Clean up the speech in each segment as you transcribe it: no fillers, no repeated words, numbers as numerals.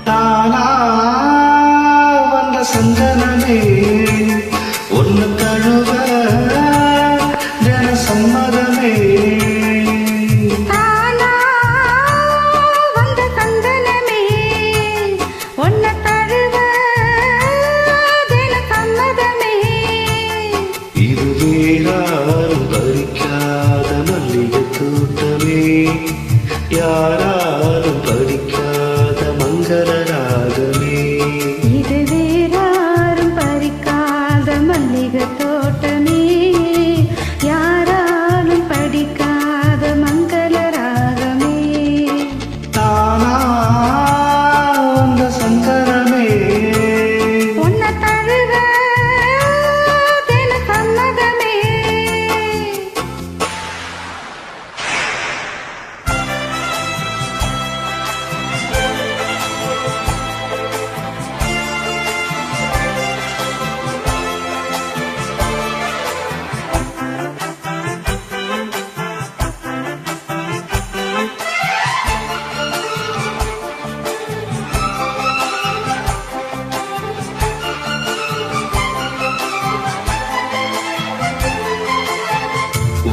தானா வந்த சந்தனமே ஒன்னு தழுவ ஜன சம்மதமே. தானா வந்த சந்தனமே ஒன்னு தழுவ ஜன சம்மதமே. இது வேறாரும் பறிக்காத மல்லிகை தோட்டமே, யாராலும் படிக்காத மங்கள ராகமே. இது வேறாரும் பறிக்காத மல்லிகை தோட்டமே, யாராலும் படிக்காத மங்கள ராகமே. தானா வந்த சந்தனமே உன்னை தழுவ தின சம்மதமே.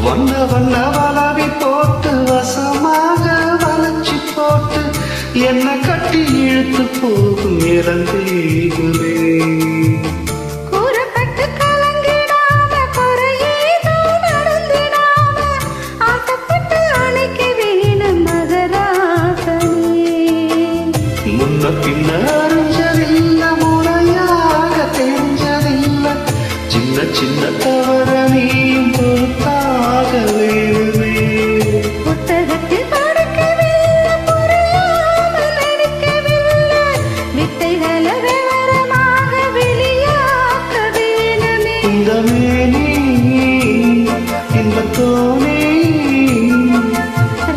வண்ண வண்ண வளவி போட்டு வசமாக வளைச்சி போட்டு என்ன கட்டி இழுத்து போகும் இறந்தேகுமே. கூறப்பட்டு கலங்கிடாம குறையேதோ நடந்திடாம ஆசைப்பட்டு அணைக்க வேணும் மகராசனே. முன்ன பின்ன அறிஞ்சதில்ல, முறையாக தெரிஞ்சதில்ல, சின்ன சின்ன தவற நீயும் பொறுத்தாக வேணுமே. புத்தகத்தில் படிக்கவில்லை, புரியாமல் நடிக்கவில்லை, வித்தைகளை விவரமாக வெளியாக்க வேணுமே. இந்த மேனி இந்த தோணி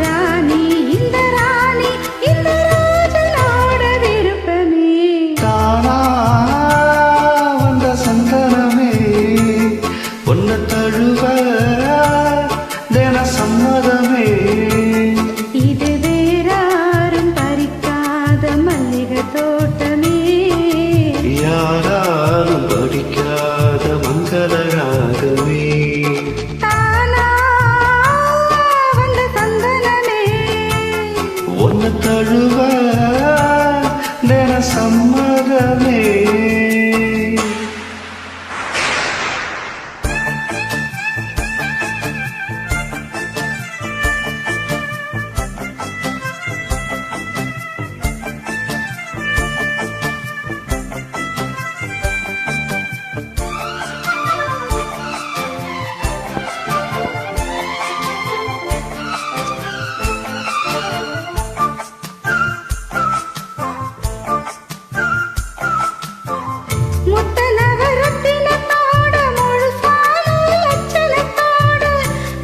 ராணி இந்த ராணி இந்த ராஜனோட விருப்பமே. தானா வந்த சந்தனமே ஒன்ன தழுவ தின சம்மதமே. இது வேறாரும் பறிக்காத மல்லிகை தோட்டமே, யாராலும் படிக்காத மங்கள ராகமே. தானா வந்த சந்தனமே ஒன்ன தழுவ தின சம்மதமே. முத்தனவரத்தினத்தோட முழுசான லட்சணத்தோட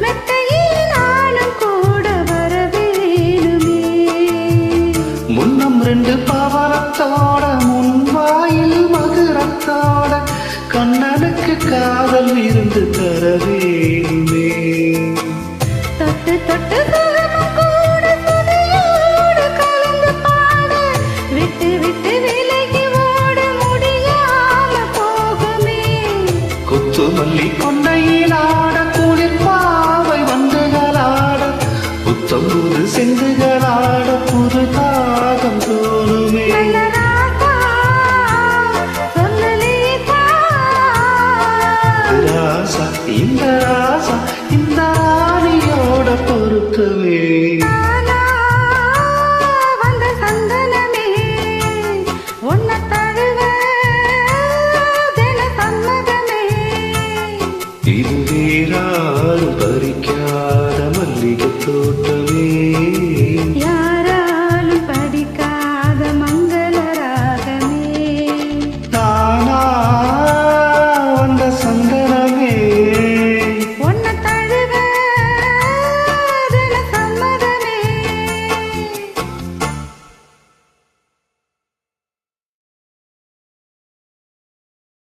மெத்தையில் நானும் கூட வர வேணுமே. முன்னம் ரெண்டு பவரத்தோட முன்வாயில் மதுரத்தோட கண்ணனுக்கு காதல் இருந்து தர வேணுமே. தொட்டு தொட்டு சுகமும் கூட சுதியோடு கலந்து பாட விட்டு விட்டு விலகி ஓட முடியாம போகுமே. கொத்து மல்லி கொண்டையிலான